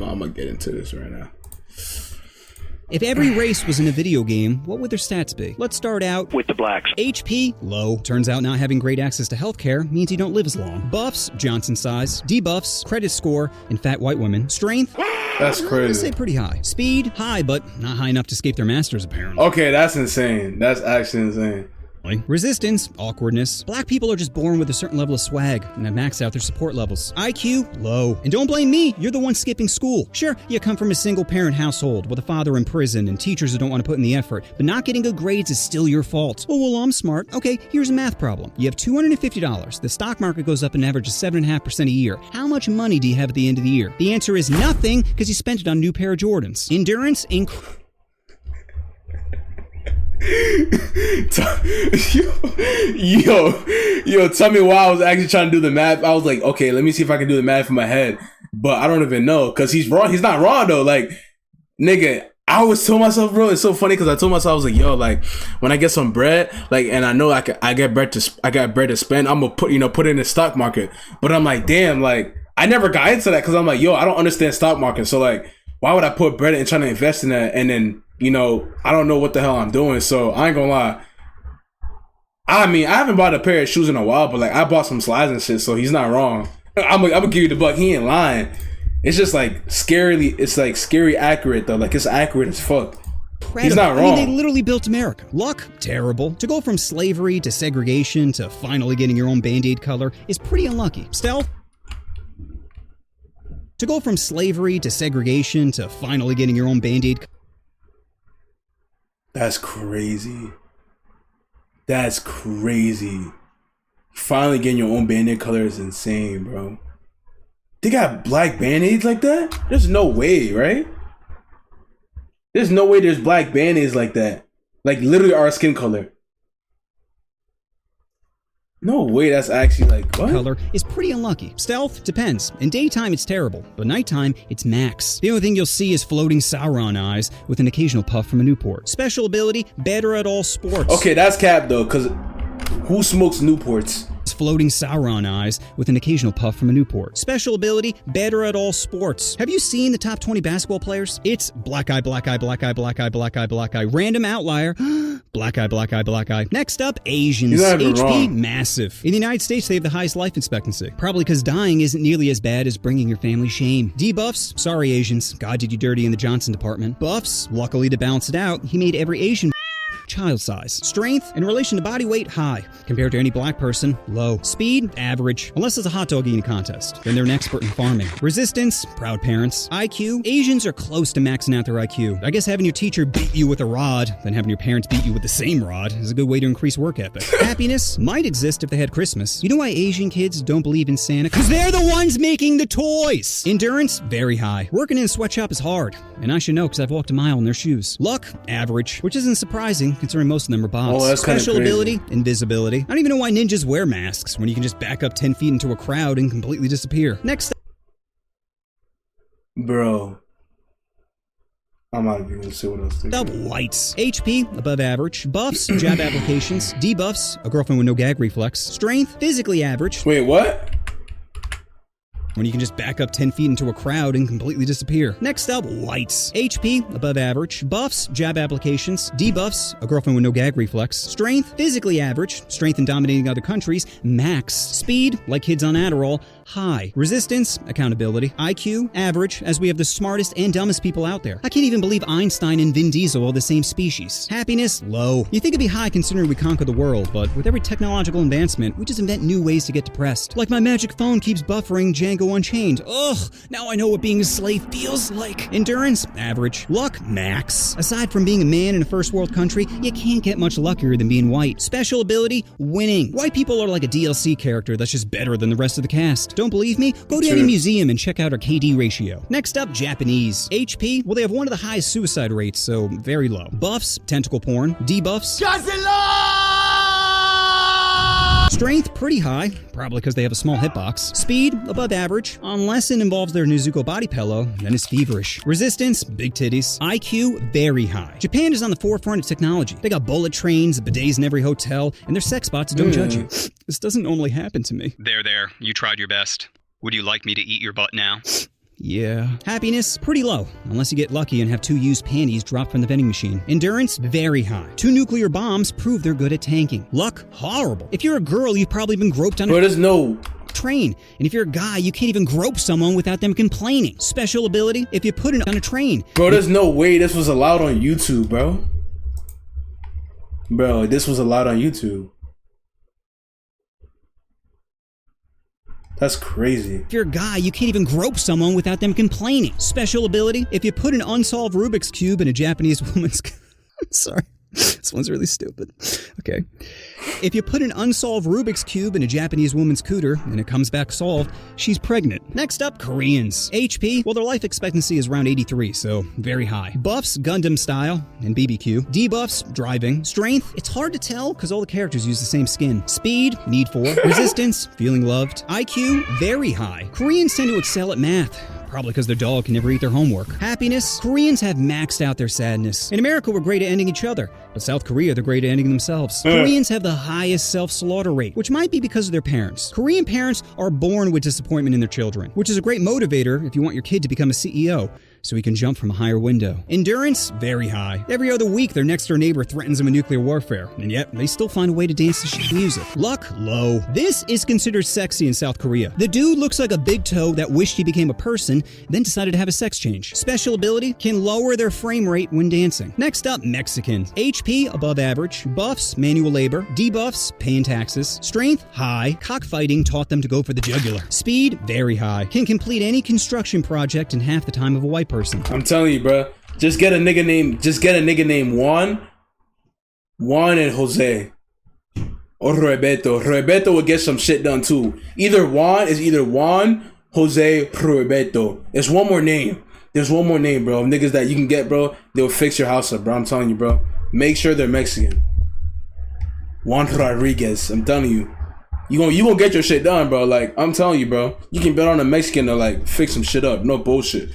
I'm gonna get into this right now. If every race was in a video game, what would their stats be? Let's start out with the blacks. HP, low. Turns out not having great access to healthcare means you don't live as long. Buffs, Johnson size. Debuffs, credit score, and fat white women. Strength, that's crazy. I'd say pretty high. Speed, high, but not high enough to escape their masters, apparently. Okay, that's insane. That's actually insane. Resistance, awkwardness. Black people are just born with a certain level of swag and have maxed out their support levels. IQ, low. And don't blame me, you're the one skipping school. Sure, you come from a single-parent household with a father in prison and teachers who don't want to put in the effort, but not getting good grades is still your fault. Oh, well, I'm smart. Okay, here's a math problem. You have $250. The stock market goes up an average of 7.5% a year. How much money do you have at the end of the year? The answer is nothing, because you spent it on a new pair of Jordans. Endurance, yo, tell me why I was actually trying to do the math. I was like, okay, let me see if I can do the math in my head, but I don't even know, because he's wrong. He's not wrong though. Like, nigga, I always told myself, bro, it's so funny because I told myself, I was like, yo, like, when I get some bread, like, and I know I got bread to spend, I'm gonna put it in the stock market. But I'm like, damn, like, I never got into that because I'm like, yo, I don't understand stock market, so like, why would I put bread in trying to invest in that, and then, you know, I don't know what the hell I'm doing. So I ain't gonna lie. I mean, I haven't bought a pair of shoes in a while, but like, I bought some slides and shit, so he's not wrong. I'm gonna give you the buck. He ain't lying. It's just like scary accurate though. Like, it's accurate as fuck. He's not wrong. I mean, they literally built America. Luck, terrible. To go from slavery to segregation to finally getting your own Band-Aid color is pretty unlucky. Stealth. To go from slavery to segregation to finally getting your own Band-Aid. That's crazy. That's crazy. Finally getting your own Band-Aid color is insane, bro. They got black Band-Aids like that? There's no way, right? There's no way there's black Band-Aids like that. Like, literally our skin color. No way, that's actually like, what? Color is pretty unlucky. Stealth depends. In daytime, it's terrible, but nighttime, it's max. The only thing you'll see is floating Sauron eyes with an occasional puff from a Newport. Special ability, better at all sports. Okay, that's cap though, because who smokes Newports? Floating Sauron eyes with an occasional puff from a Newport. Special ability, better at all sports. Have you seen the top 20 basketball players? It's black eye, black eye, black eye, black eye, black eye, black eye, random outlier, black eye, black eye, black eye. Next up, Asians. HP, wrong. Massive. In the United States, they have the highest life expectancy. Probably because dying isn't nearly as bad as bringing your family shame. Debuffs, sorry Asians, God did you dirty in the Johnson department. Buffs, luckily to balance it out, he made every Asian child size. Strength, in relation to body weight, high. Compared to any black person, low. Speed, average. Unless it's a hot dog eating contest. Then they're an expert in farming. Resistance, proud parents. IQ, Asians are close to maxing out their IQ. I guess having your teacher beat you with a rod, then having your parents beat you with the same rod, is a good way to increase work ethic. Happiness might exist if they had Christmas. You know why Asian kids don't believe in Santa? Because they're the ones making the toys! Endurance, very high. Working in a sweatshop is hard. And I should know because I've walked a mile in their shoes. Luck, average. Which isn't surprising, considering most of them are bots. Oh, that's Special crazy. ability, invisibility. I don't even know why ninjas wear masks when you can just back up 10 feet into a crowd and completely disappear. Next Bro. I'm not even gonna see what else up, lights. HP, above average. Buffs, jab applications. Debuffs, a girlfriend with no gag reflex. Strength, physically average. Wait, what? When you can just back up 10 feet into a crowd and completely disappear. Next up, lights. HP, above average. Buffs, jab applications. Debuffs, a girlfriend with no gag reflex. Strength, physically average. Strength in dominating other countries, max. Speed, like kids on Adderall, high. Resistance, accountability. IQ, average, as we have the smartest and dumbest people out there. I can't even believe Einstein and Vin Diesel are the same species. Happiness, low. You think it'd be high considering we conquer the world, but with every technological advancement, we just invent new ways to get depressed. Like my magic phone keeps buffering Django Unchained. Ugh, now I know what being a slave feels like. Endurance, average. Luck, max. Aside from being a man in a first world country, you can't get much luckier than being white. Special ability, winning. White people are like a DLC character that's just better than the rest of the cast. Don't believe me? Go to any museum and check out our KD ratio. Next up, Japanese. HP, well, they have one of the highest suicide rates, so very low. Buffs, tentacle porn. Debuffs, strength, pretty high, probably because they have a small hitbox. Speed, above average, unless it involves their Nezuko body pillow, then it's feverish. Resistance, big titties. IQ, very high. Japan is on the forefront of technology. They got bullet trains, bidets in every hotel, and their sex bots don't judge you. This doesn't normally happen to me. There, you tried your best. Would you like me to eat your butt now? Yeah. Happiness, pretty low, unless you get lucky and have 2 used panties dropped from the vending machine. Endurance, very high. 2 nuclear bombs prove they're good at tanking. Luck, horrible. If you're a girl, you've probably been groped on Bro, there's no... train. And if you're a guy, you can't even grope someone without them complaining. Special ability, if you put it on a train. Bro, there's no way this was allowed on YouTube, bro. Bro, this was allowed on YouTube. That's crazy. If you're a guy, you can't even grope someone without them complaining. Special ability, if you put an unsolved Rubik's Cube in a Japanese woman's... Sorry. This one's really stupid. Okay. If you put an unsolved Rubik's Cube in a Japanese woman's cooter and it comes back solved, she's pregnant. Next up, Koreans. HP, well, their life expectancy is around 83, so very high. Buffs, Gundam style, and BBQ. Debuffs, driving. Strength, it's hard to tell because all the characters use the same skin. Speed, need for. Resistance, feeling loved. IQ, very high. Koreans tend to excel at math. Probably because their dog can never eat their homework. Happiness, Koreans have maxed out their sadness. In America, we're great at ending each other, but South Korea, they're great at ending themselves. Koreans have the highest self-slaughter rate, which might be because of their parents. Korean parents are born with disappointment in their children, which is a great motivator if you want your kid to become a CEO, so he can jump from a higher window. Endurance, very high. Every other week, their next-door neighbor threatens them with nuclear warfare, and yet they still find a way to dance to shit music. Luck, low. This is considered sexy in South Korea. The dude looks like a big toe that wished he became a person, then decided to have a sex change. Special ability, can lower their frame rate when dancing. Next up, Mexicans. HP, above average. Buffs, manual labor. Debuffs, paying taxes. Strength, high. Cockfighting taught them to go for the jugular. Speed, very high. Can complete any construction project in half the time of a white person. I'm telling you, bro. Just get a nigga named Juan and Jose. Or Roberto. Roberto will get some shit done too. Either Juan, Jose, Roberto. There's one more name. There's one more name, bro. Niggas that you can get, bro. They'll fix your house up, bro. I'm telling you, bro. Make sure they're Mexican. Juan Rodriguez. I'm telling you. You gonna get your shit done, bro. Like, I'm telling you, bro. You can bet on a Mexican to, like, fix some shit up. No bullshit.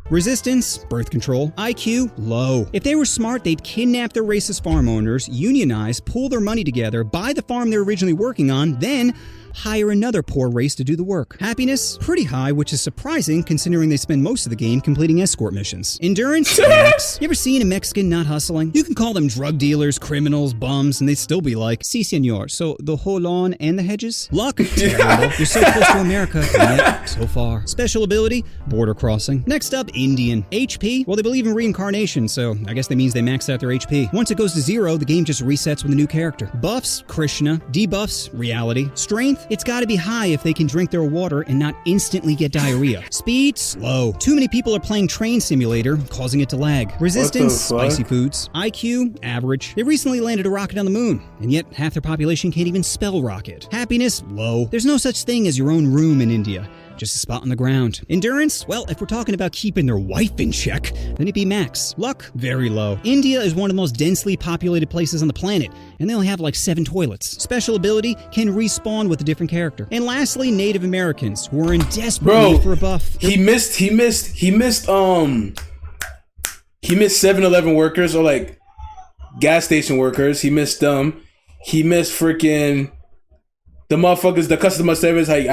Resistance, birth control. IQ, low. If they were smart, they'd kidnap their racist farm owners, unionize, pool their money together, buy the farm they're originally working on, then hire another poor race to do the work. Happiness, pretty high, which is surprising considering they spend most of the game completing escort missions. Endurance, max. You ever seen a Mexican not hustling? You can call them drug dealers, criminals, bums, and they'd still be like, si senor, so the whole lawn and the hedges? Luck, terrible. You're so close to America, and yet so far. Special ability, border crossing. Next up, Indian. HP, well, they believe in reincarnation, so I guess that means they maxed out their HP. Once it goes to 0, the game just resets with a new character. Buffs, Krishna. Debuffs, reality. Strength, it's gotta be high if they can drink their water and not instantly get diarrhea. Speed, slow. Too many people are playing Train Simulator, causing it to lag. Resistance, spicy foods. IQ, average. They recently landed a rocket on the moon, and yet half their population can't even spell rocket. Happiness, low. There's no such thing as your own room in India. Just a spot on the ground. Endurance? Well, if we're talking about keeping their wife in check, then it'd be max. Luck? Very low. India is one of the most densely populated places on the planet, and they only have like 7 toilets. Special ability, can respawn with a different character. And lastly, Native Americans, who are in desperate need for a buff. He missed 7-Eleven workers, or like gas station workers. He missed them. He missed freaking the motherfuckers, the customer service. I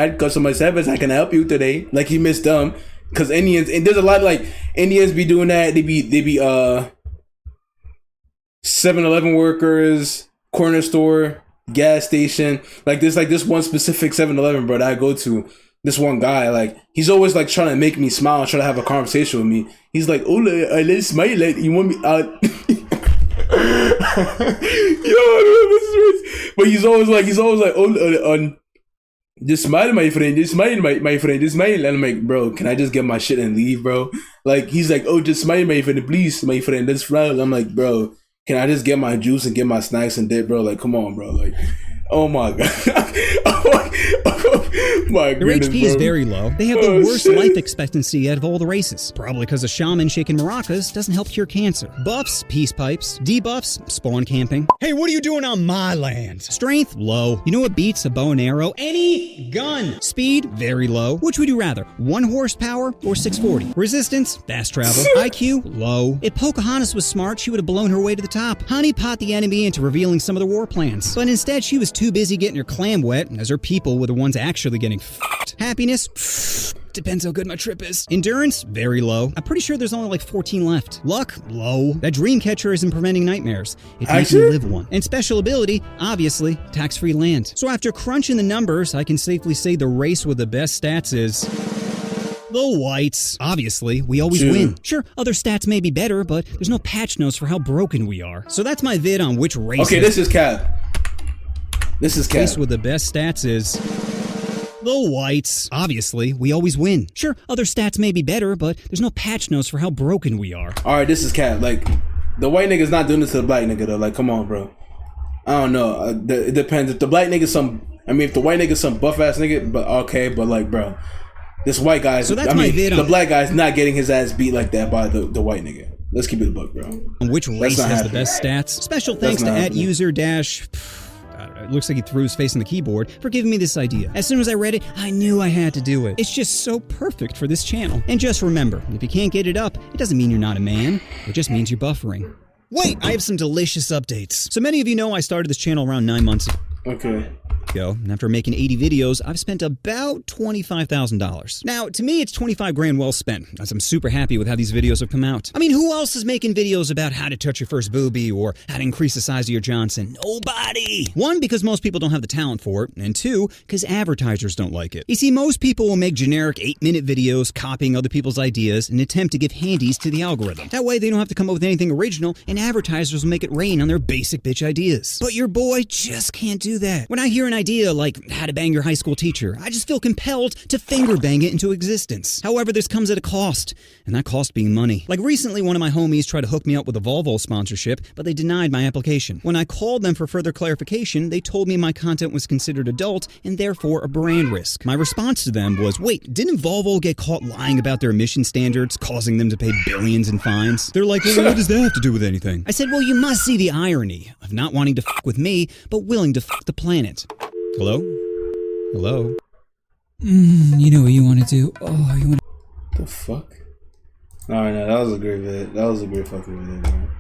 can help you today. Like, he missed them. Cause Indians, and there's a lot of, like, Indians be doing that. They be 7-Eleven workers, corner store, gas station. Like, there's like this one specific 7-Eleven, bro, that I go to. This one guy, like, he's always like trying to make me smile, trying to have a conversation with me. He's like, oh, let's smile. Like, you want me but he's always like, oh, just smile, my friend. Just smile, my friend. Just smile. And I'm like, bro, can I just get my shit and leave, bro? Like, he's like, oh, just smile, my friend, please, my friend. Let's smile. I'm like, bro, can I just get my juice and get my snacks and dip, bro? Like, come on, bro. Like, oh my god. My their goodness, HP bro. is very low. They have the worst life expectancy out of all the races. Probably because a shaman shaking maracas doesn't help cure cancer. Buffs, peace pipes. Debuffs, spawn camping. Hey, what are you doing on my land? Strength, low. You know what beats a bow and arrow? Any gun. Speed, very low. Which would you rather? 1 horsepower or 640? Resistance, fast travel. IQ, low. If Pocahontas was smart, she would have blown her way to the top. Honeypot the enemy into revealing some of their war plans. But instead, she was too busy getting her clam wet, as her people were the ones actually getting f***ed. Happiness? Depends how good my trip is. Endurance, very low. I'm pretty sure there's only like 14 left. Luck, low. That dream catcher isn't preventing nightmares. It's making you live one. And special ability, obviously, tax-free land. So after crunching the numbers, I can safely say the race with the best stats is... the whites. Obviously, we always win. Sure, other stats may be better, but there's no patch notes for how broken we are. So that's my vid on which race... Okay, this is cap. This is cap. Race with the best stats is... the whites. Obviously, we always win. Sure, other stats may be better, but there's no patch notes for how broken we are. Alright, this is cap. Like, the white nigga's not doing this to the black nigga, though. Like, come on, bro. I don't know. It depends. If the black nigga's some... I mean, if the white nigga's some buff-ass nigga, but okay, but like, bro... This white guy, so that's my vid on the black guy's not getting his ass beat like that by the white nigga. Let's keep it a buck, bro. On which race has the best stats? Special thanks to @user dash... it looks like he threw his face on the keyboard for giving me this idea. As soon as I read it, I knew I had to do it. It's just so perfect for this channel. And just remember, if you can't get it up, it doesn't mean you're not a man. It just means you're buffering. Wait, I have some delicious updates. So many of you know I started this channel around 9 months ago. Okay. And after making 80 videos, I've spent about $25,000. Now, to me, it's 25 grand well spent, as I'm super happy with how these videos have come out. I mean, who else is making videos about how to touch your first boobie or how to increase the size of your Johnson? Nobody! One, because most people don't have the talent for it, and two, because advertisers don't like it. You see, most people will make generic 8-minute videos copying other people's ideas and attempt to give handies to the algorithm. That way, they don't have to come up with anything original, and advertisers will make it rain on their basic bitch ideas. But your boy just can't do that. When I hear an idea like how to bang your high school teacher, I just feel compelled to finger bang it into existence. However, this comes at a cost, and that cost being money. Like recently, one of my homies tried to hook me up with a Volvo sponsorship, but they denied my application. When I called them for further clarification, they told me my content was considered adult and therefore a brand risk. My response to them was, wait, didn't Volvo get caught lying about their emission standards, causing them to pay billions in fines? They're like, well, what does that have to do with anything? I said, well, you must see the irony of not wanting to fuck with me, but willing to fuck the planet. Hello? Hello? You know what you want to do. Oh, you want the fuck? Alright, no, that was a great vid. That was a great fucking vid, man.